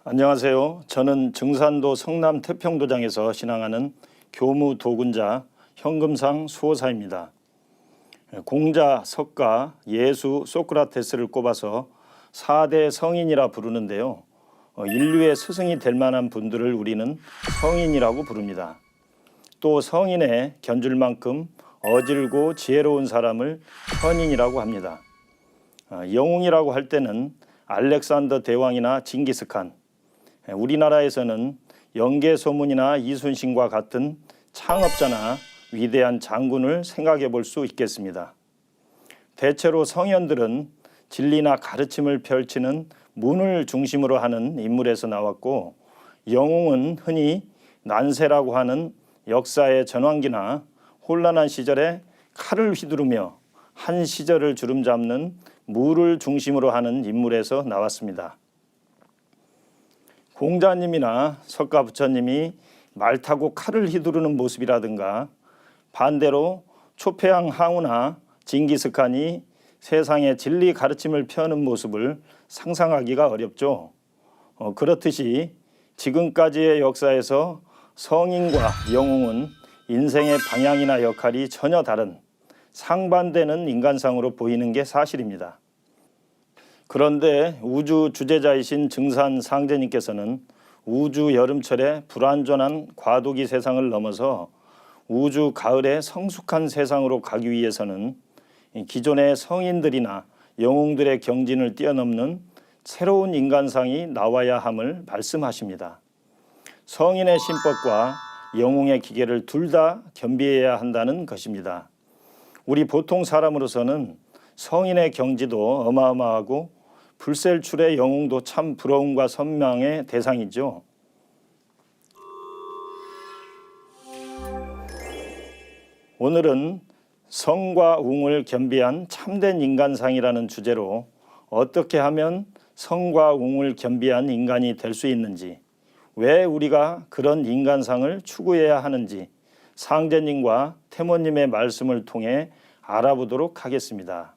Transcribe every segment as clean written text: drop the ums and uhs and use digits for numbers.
안녕하세요. 저는 증산도 성남 태평도장에서 신앙하는 교무 도군자 현금상 수호사입니다. 공자, 석가, 예수, 소크라테스를 꼽아서 4대 성인이라 부르는데요. 인류의 스승이 될 만한 분들을 우리는 성인이라고 부릅니다. 또 성인에 견줄 만큼 어질고 지혜로운 사람을 현인이라고 합니다. 영웅이라고 할 때는 알렉산더 대왕이나 징기스칸, 우리나라에서는 영계소문이나 이순신과 같은 창업자나 위대한 장군을 생각해 볼 수 있겠습니다. 대체로 성현들은 진리나 가르침을 펼치는 문을 중심으로 하는 인물에서 나왔고, 영웅은 흔히 난세라고 하는 역사의 전환기나 혼란한 시절에 칼을 휘두르며 한 시절을 주름잡는 무를 중심으로 하는 인물에서 나왔습니다. 공자님이나 석가 부처님이 말 타고 칼을 휘두르는 모습이라든가, 반대로 초패왕 항우나 징기스칸이 세상의 진리 가르침을 펴는 모습을 상상하기가 어렵죠. 그렇듯이 지금까지의 역사에서 성인과 영웅은 인생의 방향이나 역할이 전혀 다른 상반되는 인간상으로 보이는 게 사실입니다. 그런데 우주 주재자이신 증산 상제님께서는 우주 여름철에 불완전한 과도기 세상을 넘어서 우주 가을의 성숙한 세상으로 가기 위해서는 기존의 성인들이나 영웅들의 경진을 뛰어넘는 새로운 인간상이 나와야 함을 말씀하십니다. 성인의 신법과 영웅의 기계를 둘 다 겸비해야 한다는 것입니다. 우리 보통 사람으로서는 성인의 경지도 어마어마하고 불셀출의 영웅도 참 부러움과 선망의 대상이죠. 오늘은 성과 웅을 겸비한 참된 인간상이라는 주제로 어떻게 하면 성과 웅을 겸비한 인간이 될 수 있는지, 왜 우리가 그런 인간상을 추구해야 하는지 상제님과 태모님의 말씀을 통해 알아보도록 하겠습니다.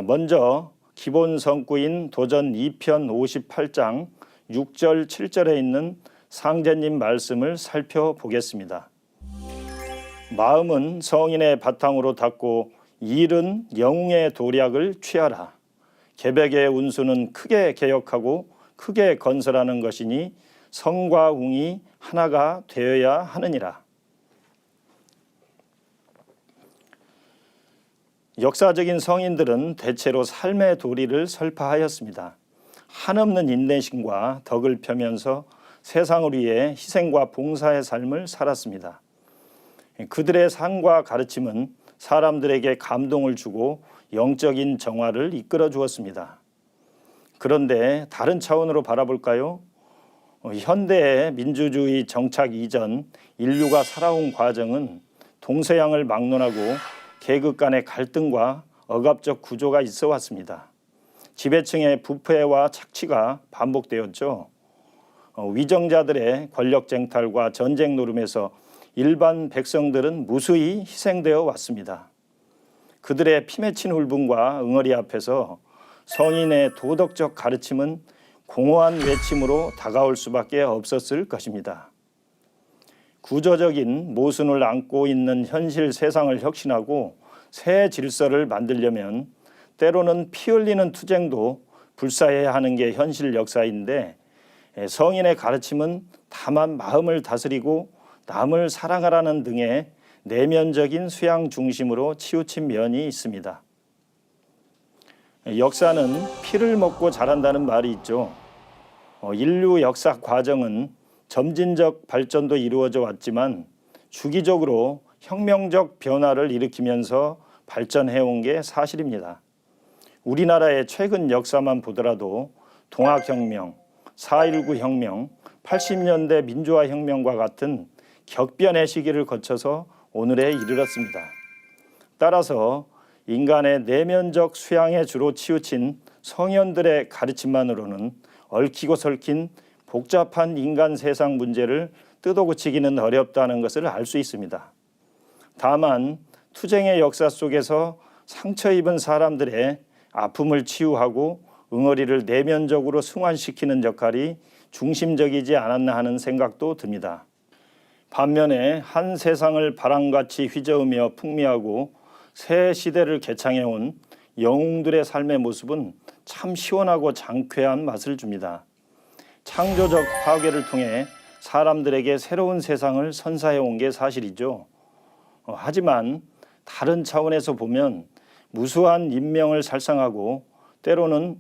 먼저 기본 성구인 도전 2편 58장 6절 7절에 있는 상제님 말씀을 살펴보겠습니다. 마음은 성인의 바탕으로 닦고 일은 영웅의 도략을 취하라. 계백의 운수는 크게 개혁하고 크게 건설하는 것이니 성과 웅이 하나가 되어야 하느니라. 역사적인 성인들은 대체로 삶의 도리를 설파하였습니다. 한없는 인내심과 덕을 펴면서 세상을 위해 희생과 봉사의 삶을 살았습니다. 그들의 삶과 가르침은 사람들에게 감동을 주고 영적인 정화를 이끌어 주었습니다. 그런데 다른 차원으로 바라볼까요? 현대의 민주주의 정착 이전 인류가 살아온 과정은 동서양을 막론하고 계급 간의 갈등과 억압적 구조가 있어 왔습니다. 지배층의 부패와 착취가 반복되었죠. 위정자들의 권력 쟁탈과 전쟁 노름에서 일반 백성들은 무수히 희생되어 왔습니다. 그들의 피맺힌 울분과 응어리 앞에서 성인의 도덕적 가르침은 공허한 외침으로 다가올 수밖에 없었을 것입니다. 구조적인 모순을 안고 있는 현실 세상을 혁신하고 새 질서를 만들려면 때로는 피 흘리는 투쟁도 불사해야 하는 게 현실 역사인데, 성인의 가르침은 다만 마음을 다스리고 남을 사랑하라는 등의 내면적인 수양 중심으로 치우친 면이 있습니다. 역사는 피를 먹고 자란다는 말이 있죠. 인류 역사 과정은 점진적 발전도 이루어져 왔지만 주기적으로 혁명적 변화를 일으키면서 발전해온 게 사실입니다. 우리나라의 최근 역사만 보더라도 동학혁명, 4.19 혁명, 80년대 민주화혁명과 같은 격변의 시기를 거쳐서 오늘에 이르렀습니다. 따라서 인간의 내면적 수양에 주로 치우친 성현들의 가르침만으로는 얽히고 설킨 복잡한 인간 세상 문제를 뜯어고치기는 어렵다는 것을 알 수 있습니다. 다만 투쟁의 역사 속에서 상처 입은 사람들의 아픔을 치유하고 응어리를 내면적으로 승화시키는 역할이 중심적이지 않았나 하는 생각도 듭니다. 반면에 한 세상을 바람같이 휘저으며 풍미하고 새 시대를 개창해온 영웅들의 삶의 모습은 참 시원하고 장쾌한 맛을 줍니다. 창조적 파괴를 통해 사람들에게 새로운 세상을 선사해온 게 사실이죠. 하지만 다른 차원에서 보면 무수한 인명을 살상하고 때로는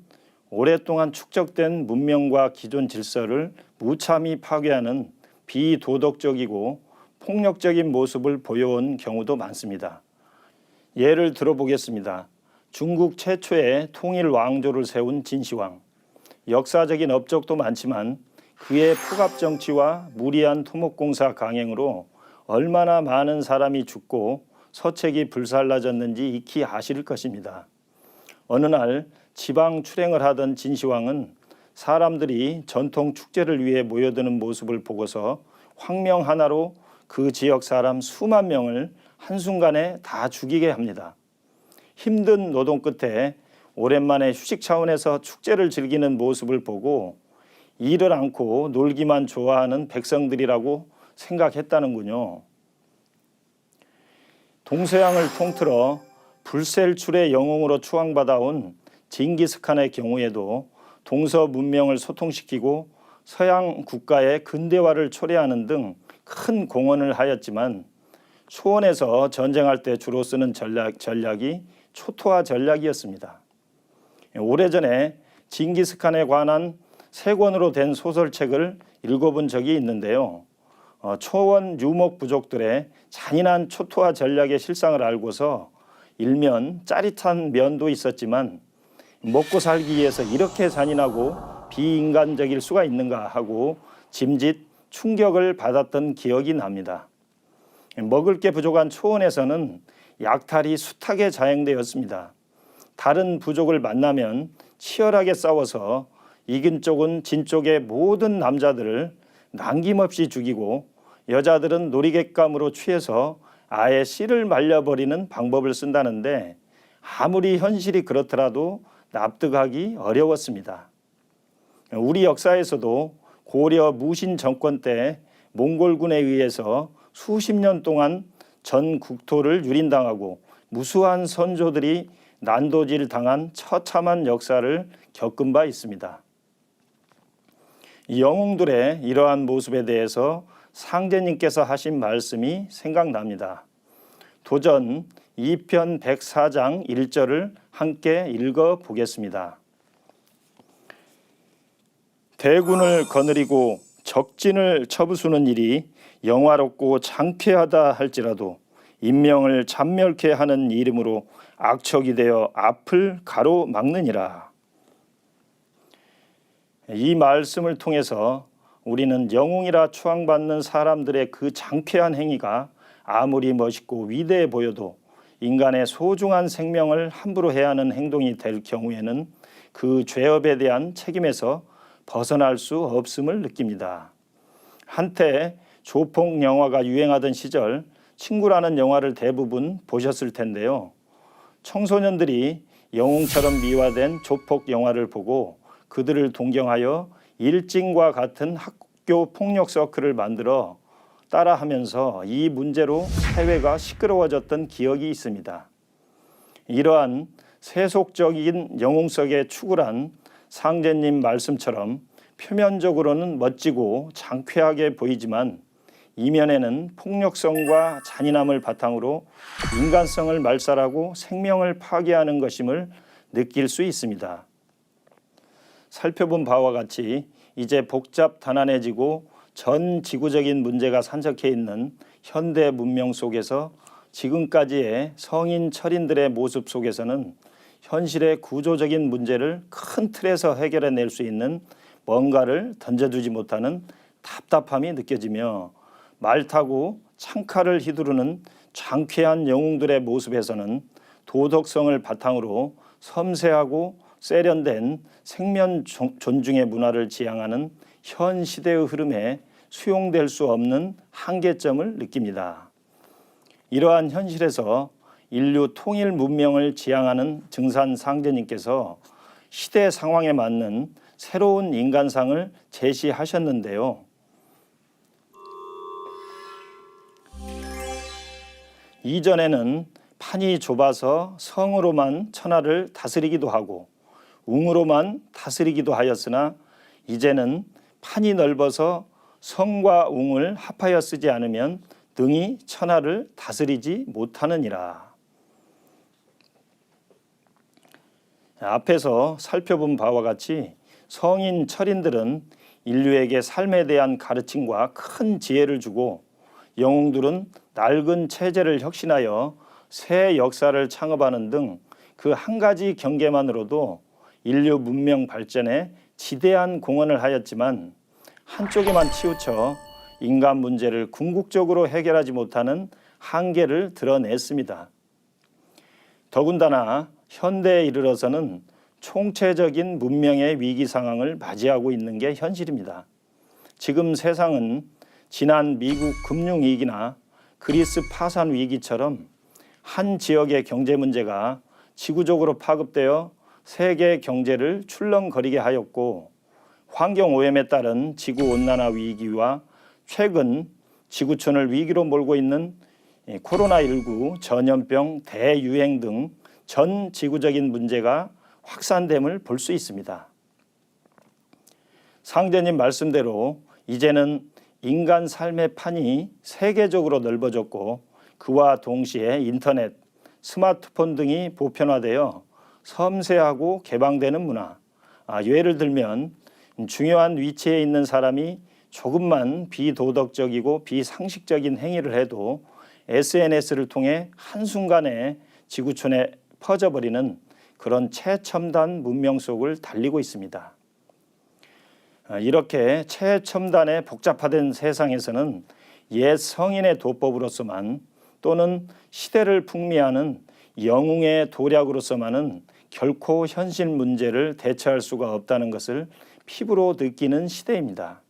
오랫동안 축적된 문명과 기존 질서를 무참히 파괴하는 비도덕적이고 폭력적인 모습을 보여온 경우도 많습니다. 예를 들어보겠습니다. 중국 최초의 통일 왕조를 세운 진시황. 역사적인 업적도 많지만 그의 폭압 정치와 무리한 토목공사 강행으로 얼마나 많은 사람이 죽고 서책이 불살라졌는지 익히 아실 것입니다. 어느 날 지방 출행을 하던 진시황은 사람들이 전통 축제를 위해 모여드는 모습을 보고서 황명 하나로 그 지역 사람 수만 명을 한순간에 다 죽이게 합니다. 힘든 노동 끝에 오랜만에 휴식 차원에서 축제를 즐기는 모습을 보고 일을 않고 놀기만 좋아하는 백성들이라고 생각했다는군요. 동서양을 통틀어 불셀출의 영웅으로 추앙받아온 징기스칸의 경우에도 동서 문명을 소통시키고 서양 국가의 근대화를 초래하는 등 큰 공헌을 하였지만 초원에서 전쟁할 때 주로 쓰는 전략이 초토화 전략이었습니다. 오래전에 징기스칸에 관한 3권으로 된 소설책을 읽어본 적이 있는데요. 초원 유목 부족들의 잔인한 초토화 전략의 실상을 알고서 일면 짜릿한 면도 있었지만 먹고 살기 위해서 이렇게 잔인하고 비인간적일 수가 있는가 하고 짐짓 충격을 받았던 기억이 납니다. 먹을 게 부족한 초원에서는 약탈이 숱하게 자행되었습니다. 다른 부족을 만나면 치열하게 싸워서 이긴 쪽은 진 쪽의 모든 남자들을 남김없이 죽이고 여자들은 놀이객감으로 취해서 아예 씨를 말려버리는 방법을 쓴다는데 아무리 현실이 그렇더라도 납득하기 어려웠습니다. 우리 역사에서도 고려 무신 정권 때 몽골군에 의해서 수십 년 동안 전 국토를 유린당하고 무수한 선조들이 난도질 당한 처참한 역사를 겪은 바 있습니다. 영웅들의 이러한 모습에 대해서 상제님께서 하신 말씀이 생각납니다. 도전 2편 104장 1절을 함께 읽어보겠습니다. 대군을 거느리고 적진을 쳐부수는 일이 영화롭고 장쾌하다 할지라도 인명을 잔멸케 하는 이름으로 악척이 되어 앞을 가로막느니라. 이 말씀을 통해서 우리는 영웅이라 추앙받는 사람들의 그 장쾌한 행위가 아무리 멋있고 위대해 보여도 인간의 소중한 생명을 함부로 해야 하는 행동이 될 경우에는 그 죄업에 대한 책임에서 벗어날 수 없음을 느낍니다. 한때 조폭 영화가 유행하던 시절 친구라는 영화를 대부분 보셨을 텐데요. 청소년들이 영웅처럼 미화된 조폭 영화를 보고 그들을 동경하여 일진과 같은 학교 폭력 서클을 만들어 따라하면서 이 문제로 사회가 시끄러워졌던 기억이 있습니다. 이러한 세속적인 영웅성에 추구한 상제님 말씀처럼 표면적으로는 멋지고 장쾌하게 보이지만 이면에는 폭력성과 잔인함을 바탕으로 인간성을 말살하고 생명을 파괴하는 것임을 느낄 수 있습니다. 살펴본 바와 같이 이제 복잡 단안해지고 전 지구적인 문제가 산적해 있는 현대 문명 속에서 지금까지의 성인 철인들의 모습 속에서는 현실의 구조적인 문제를 큰 틀에서 해결해낼 수 있는 뭔가를 던져두지 못하는 답답함이 느껴지며 말 타고 창칼을 휘두르는 장쾌한 영웅들의 모습에서는 도덕성을 바탕으로 섬세하고 세련된 생면 존중의 문화를 지향하는 현 시대의 흐름에 수용될 수 없는 한계점을 느낍니다. 이러한 현실에서 인류 통일 문명을 지향하는 증산 상제님께서 시대 상황에 맞는 새로운 인간상을 제시하셨는데요. 이전에는 판이 좁아서 성으로만 천하를 다스리기도 하고 웅으로만 다스리기도 하였으나 이제는 판이 넓어서 성과 웅을 합하여 쓰지 않으면 능히 천하를 다스리지 못하느니라. 앞에서 살펴본 바와 같이 성인 철인들은 인류에게 삶에 대한 가르침과 큰 지혜를 주고 영웅들은 낡은 체제를 혁신하여 새 역사를 창업하는 등 그 한 가지 경계만으로도 인류 문명 발전에 지대한 공헌을 하였지만 한쪽에만 치우쳐 인간 문제를 궁극적으로 해결하지 못하는 한계를 드러냈습니다. 더군다나 현대에 이르러서는 총체적인 문명의 위기 상황을 맞이하고 있는 게 현실입니다. 지금 세상은 지난 미국 금융위기나 그리스 파산 위기처럼 한 지역의 경제 문제가 지구적으로 파급되어 세계 경제를 출렁거리게 하였고 환경오염에 따른 지구온난화 위기와 최근 지구촌을 위기로 몰고 있는 코로나19 전염병 대유행 등 전 지구적인 문제가 확산됨을 볼 수 있습니다. 상제님 말씀대로 이제는 인간 삶의 판이 세계적으로 넓어졌고 그와 동시에 인터넷, 스마트폰 등이 보편화되어 섬세하고 개방되는 문화, 예를 들면 중요한 위치에 있는 사람이 조금만 비도덕적이고 비상식적인 행위를 해도 SNS를 통해 한순간에 지구촌에 퍼져버리는 그런 최첨단 문명 속을 달리고 있습니다. 이렇게 최첨단의 복잡화된 세상에서는 옛 성인의 도법으로서만 또는 시대를 풍미하는 영웅의 도략으로서만은 결코 현실 문제를 대처할 수가 없다는 것을 피부로 느끼는 시대입니다.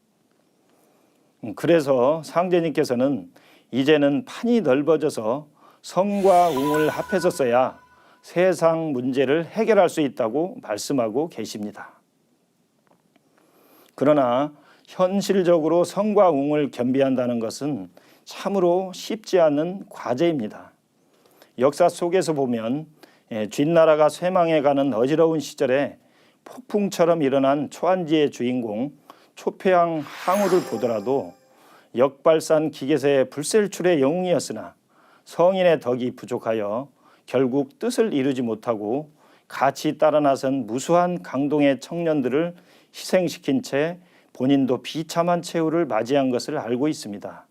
그래서 상제님께서는 이제는 판이 넓어져서 성과 웅을 합해서 써야 세상 문제를 해결할 수 있다고 말씀하고 계십니다. 그러나 현실적으로 성과 웅을 겸비한다는 것은 참으로 쉽지 않은 과제입니다. 역사 속에서 보면 뒷나라가 쇠망해가는 어지러운 시절에 폭풍처럼 일어난 초안지의 주인공 초패왕 항우를 보더라도 역발산 기계세의 불셀출의 영웅이었으나 성인의 덕이 부족하여 결국 뜻을 이루지 못하고 같이 따라 나선 무수한 강동의 청년들을 희생시킨 채 본인도 비참한 최후를 맞이한 것을 알고 있습니다.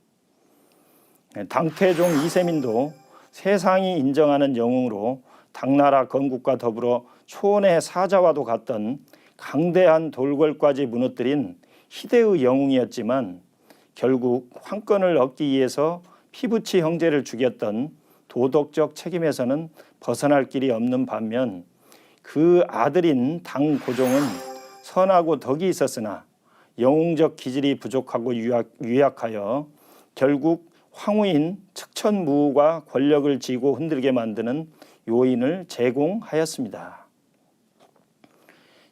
당태종 이세민도 세상이 인정하는 영웅으로 당나라 건국과 더불어 초원의 사자와도 같던 강대한 돌궐까지 무너뜨린 희대의 영웅이었지만 결국 황권을 얻기 위해서 피부치 형제를 죽였던 도덕적 책임에서는 벗어날 길이 없는 반면 그 아들인 당고종은 선하고 덕이 있었으나 영웅적 기질이 부족하고 유약하여 결국 황후인 측천무후가 권력을 쥐고 흔들게 만드는 요인을 제공하였습니다.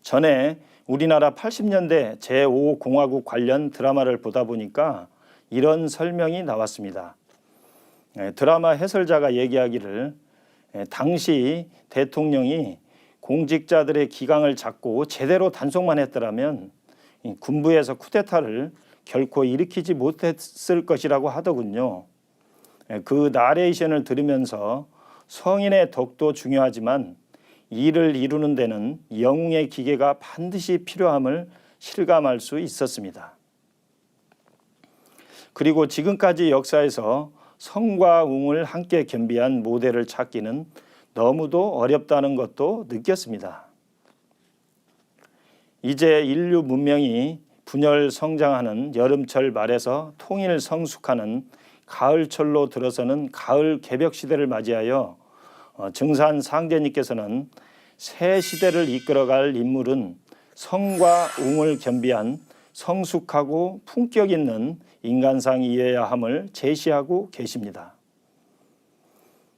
전에 우리나라 80년대 제5공화국 관련 드라마를 보다 보니까 이런 설명이 나왔습니다. 드라마 해설자가 얘기하기를 당시 대통령이 공직자들의 기강을 잡고 제대로 단속만 했더라면 군부에서 쿠데타를 결코 일으키지 못했을 것이라고 하더군요. 그 나레이션을 들으면서 성인의 덕도 중요하지만 이를 이루는 데는 영웅의 기계가 반드시 필요함을 실감할 수 있었습니다. 그리고 지금까지 역사에서 성과 웅을 함께 겸비한 모델을 찾기는 너무도 어렵다는 것도 느꼈습니다. 이제 인류 문명이 분열 성장하는 여름철 말에서 통일 성숙하는 가을철로 들어서는 가을 개벽 시대를 맞이하여 증산 상제님께서는 새 시대를 이끌어갈 인물은 성과 웅을 겸비한 성숙하고 품격 있는 인간상이어야 함을 제시하고 계십니다.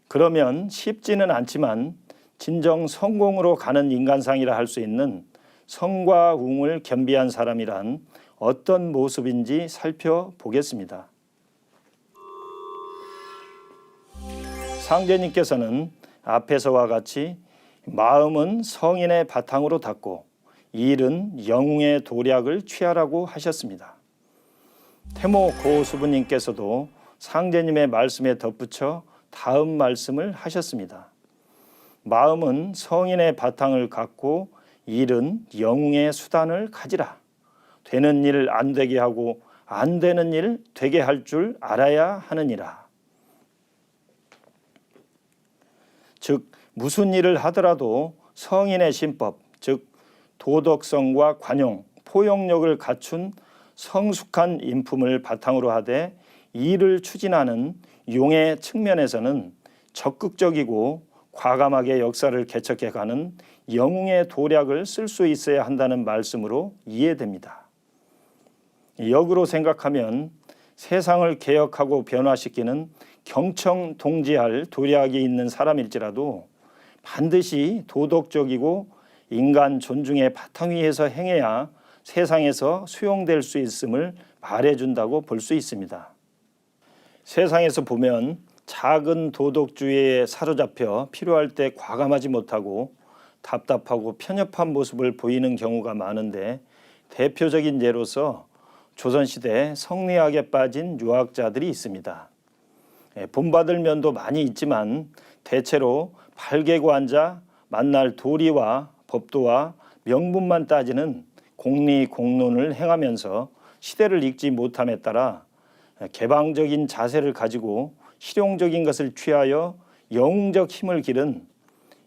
그러면 쉽지는 않지만 진정 성공으로 가는 인간상이라 할 수 있는 성과 웅을 겸비한 사람이란 어떤 모습인지 살펴보겠습니다. 상제님께서는 앞에서와 같이 마음은 성인의 바탕으로 닦고 일은 영웅의 도략을 취하라고 하셨습니다. 태모 고수부님께서도 상제님의 말씀에 덧붙여 다음 말씀을 하셨습니다. 마음은 성인의 바탕을 갖고 일은 영웅의 수단을 가지라. 되는 일 안 되게 하고 안 되는 일 되게 할 줄 알아야 하느니라. 즉 무슨 일을 하더라도 성인의 신법, 즉 도덕성과 관용, 포용력을 갖춘 성숙한 인품을 바탕으로 하되 일을 추진하는 용의 측면에서는 적극적이고 과감하게 역사를 개척해가는 영웅의 도략을 쓸 수 있어야 한다는 말씀으로 이해됩니다. 역으로 생각하면 세상을 개혁하고 변화시키는 경청동지할 도략이 있는 사람일지라도 반드시 도덕적이고 인간 존중의 바탕 위에서 행해야 세상에서 수용될 수 있음을 말해준다고 볼 수 있습니다. 세상에서 보면 작은 도덕주의에 사로잡혀 필요할 때 과감하지 못하고 답답하고 편협한 모습을 보이는 경우가 많은데 대표적인 예로서 조선시대 성리학에 빠진 유학자들이 있습니다. 본받을 면도 많이 있지만 대체로 발개고 앉아 만날 도리와 법도와 명분만 따지는 공리공론을 행하면서 시대를 읽지 못함에 따라 개방적인 자세를 가지고 실용적인 것을 취하여 영웅적 힘을 기른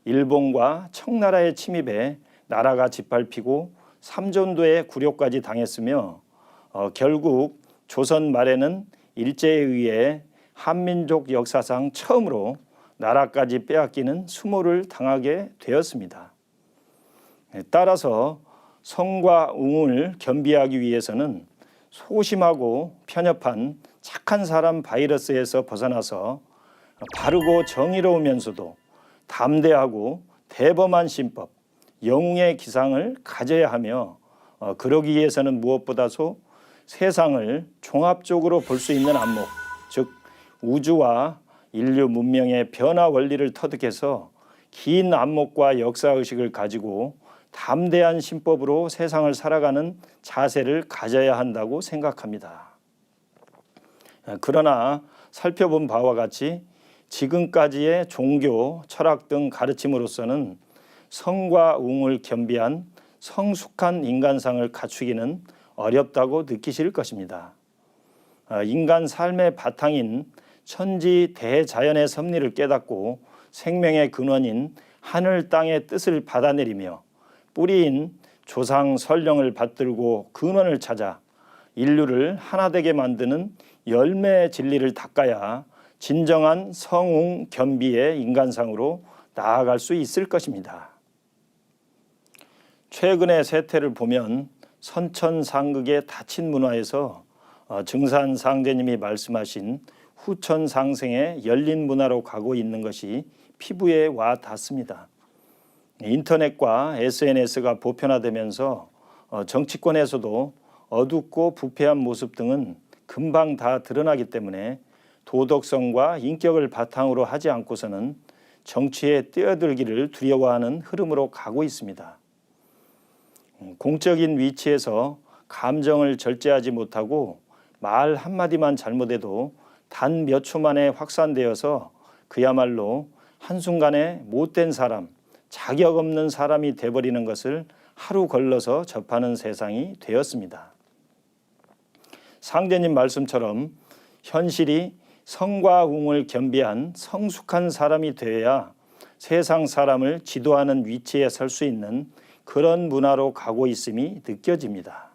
일본과 청나라의 침입에 나라가 짓밟히고 삼전도의 굴욕까지 당했으며 결국 조선 말에는 일제에 의해 한민족 역사상 처음으로 나라까지 빼앗기는 수모를 당하게 되었습니다. 따라서 성과 웅을 겸비하기 위해서는 소심하고 편협한 착한 사람 바이러스에서 벗어나서 바르고 정의로우면서도 담대하고 대범한 신법, 영웅의 기상을 가져야 하며 그러기 위해서는 무엇보다도 세상을 종합적으로 볼 수 있는 안목, 즉 우주와 인류 문명의 변화 원리를 터득해서 긴 안목과 역사의식을 가지고 담대한 신법으로 세상을 살아가는 자세를 가져야 한다고 생각합니다. 그러나 살펴본 바와 같이 지금까지의 종교, 철학 등 가르침으로서는 성과 웅을 겸비한 성숙한 인간상을 갖추기는 어렵다고 느끼실 것입니다. 인간 삶의 바탕인 천지 대자연의 섭리를 깨닫고 생명의 근원인 하늘 땅의 뜻을 받아내리며 뿌리인 조상 설령을 받들고 근원을 찾아 인류를 하나 되게 만드는 열매의 진리를 닦아야 진정한 성웅 겸비의 인간상으로 나아갈 수 있을 것입니다. 최근의 세태를 보면 선천상극의 닫힌 문화에서 증산상제님이 말씀하신 후천상생의 열린 문화로 가고 있는 것이 피부에 와 닿습니다. 인터넷과 SNS가 보편화되면서 정치권에서도 어둡고 부패한 모습 등은 금방 다 드러나기 때문에 도덕성과 인격을 바탕으로 하지 않고서는 정치에 뛰어들기를 두려워하는 흐름으로 가고 있습니다. 공적인 위치에서 감정을 절제하지 못하고 말 한마디만 잘못해도 단 몇 초 만에 확산되어서 그야말로 한순간에 못된 사람, 자격 없는 사람이 돼버리는 것을 하루 걸러서 접하는 세상이 되었습니다. 상제님 말씀처럼 현실이 성과 웅을 겸비한 성숙한 사람이 되어야 세상 사람을 지도하는 위치에 설 수 있는 그런 문화로 가고 있음이 느껴집니다.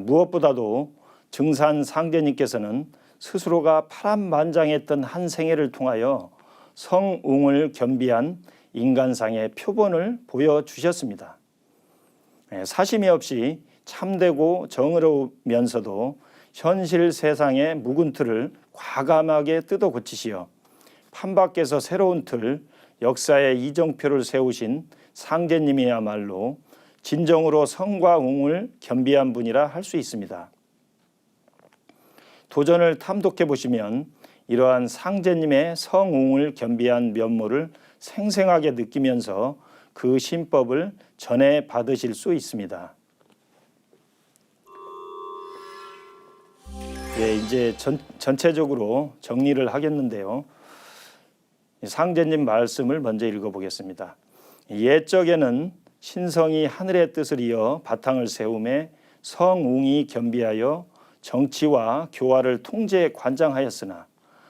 무엇보다도 증산 상제님께서는 스스로가 파란만장했던 한 생애를 통하여 성웅을 겸비한 인간상의 표본을 보여주셨습니다. 사심이 없이 참되고 정의로우면서도 현실 세상의 묵은 틀을 과감하게 뜯어 고치시어 판밖에서 새로운 틀, 역사의 이정표를 세우신 상제님이야말로 진정으로 성과 웅을 겸비한 분이라 할 수 있습니다. 도전을 탐독해 보시면 이러한 상제님의 성웅을 겸비한 면모를 생생하게 느끼면서 그 신법을 전해 받으실 수 있습니다. 이제 전체적으로 정리를 하겠는데요. 상제님 말씀을 먼저 읽어보겠습니다. 옛적에는 신성이 하늘의 뜻을 이어 바탕을 세우매 성웅이 겸비하여 정치와 교화를 통제 관장하였으나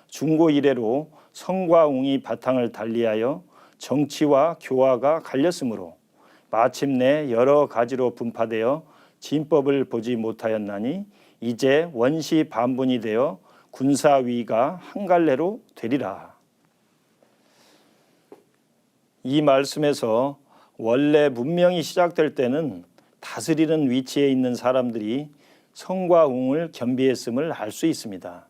중고 이래로 성과 웅이 바탕을 달리하여 정치와 교화가 갈렸으므로 마침내 여러 가지로 분파되어 진법을 보지 못하였나니 이제 원시 반분이 되어 군사위가 한 갈래로 되리라. 이 말씀에서 원래 문명이 시작될 때는 다스리는 위치에 있는 사람들이 성과 웅을 겸비했음을 알 수 있습니다.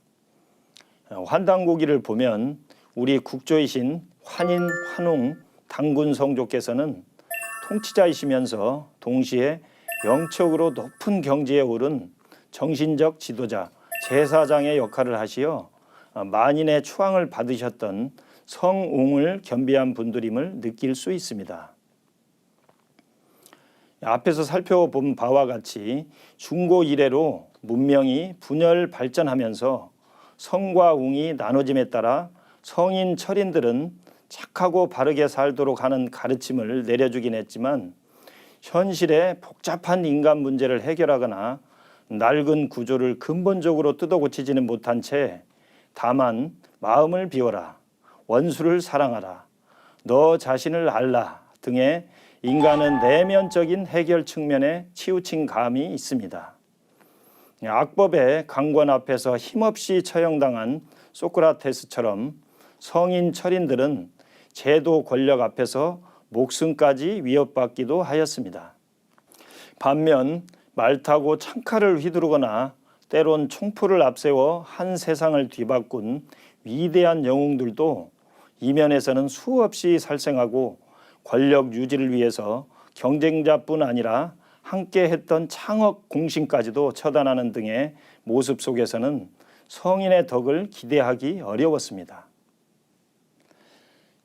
환단고기를 보면 우리 국조이신 환인, 환웅, 당군 성조께서는 통치자이시면서 동시에 영적으로 높은 경지에 오른 정신적 지도자, 제사장의 역할을 하시어 만인의 추앙을 받으셨던 성웅을 겸비한 분들임을 느낄 수 있습니다. 앞에서 살펴본 바와 같이 중고 이래로 문명이 분열 발전하면서 성과 웅이 나눠짐에 따라 성인 철인들은 착하고 바르게 살도록 하는 가르침을 내려주긴 했지만 현실의 복잡한 인간 문제를 해결하거나 낡은 구조를 근본적으로 뜯어고치지는 못한 채 다만 마음을 비워라, 원수를 사랑하라, 너 자신을 알라 등의 인간은 내면적인 해결 측면에 치우친 감이 있습니다. 악법의 강권 앞에서 힘없이 처형당한 소크라테스처럼 성인 철인들은 제도 권력 앞에서 목숨까지 위협받기도 하였습니다. 반면 말타고 창칼을 휘두르거나 때론 총포를 앞세워 한 세상을 뒤바꾼 위대한 영웅들도 이면에서는 수없이 살생하고 권력 유지를 위해서 경쟁자뿐 아니라 함께 했던 창업 공신까지도 처단하는 등의 모습 속에서는 성인의 덕을 기대하기 어려웠습니다.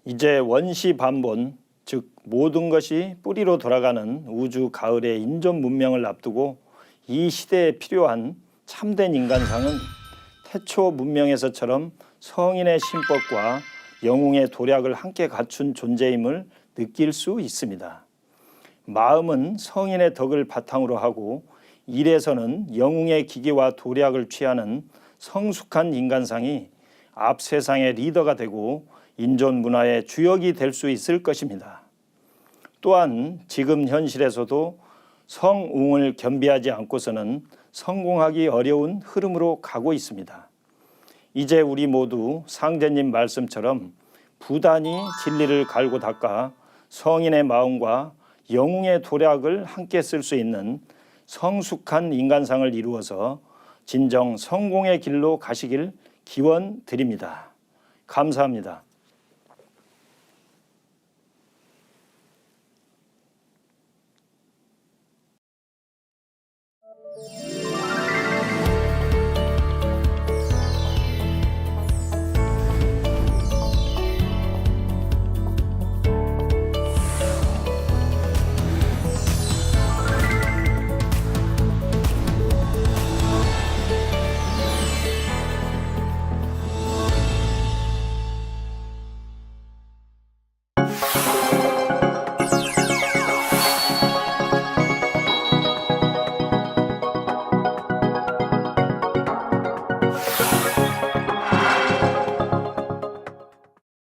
이제 원시 반본, 즉 모든 것이 뿌리로 돌아가는 우주 가을의 인존 문명을 앞두고 이 시대에 필요한 참된 인간상은 태초 문명에서처럼 성인의 신법과 영웅의 도략을 함께 갖춘 존재임을 느낄 수 있습니다. 마음은 성인의 덕을 바탕으로 하고 일에서는 영웅의 기계와 도략을 취하는 성숙한 인간상이 앞 세상의 리더가 되고 인존 문화의 주역이 될 수 있을 것입니다. 또한 지금 현실에서도 성웅을 겸비하지 않고서는 성공하기 어려운 흐름으로 가고 있습니다. 이제 우리 모두 상제님 말씀처럼 부단히 진리를 갈고 닦아 성인의 마음과 영웅의 도략을 함께 쓸 수 있는 성숙한 인간상을 이루어서 진정 성공의 길로 가시길 기원 드립니다. 감사합니다.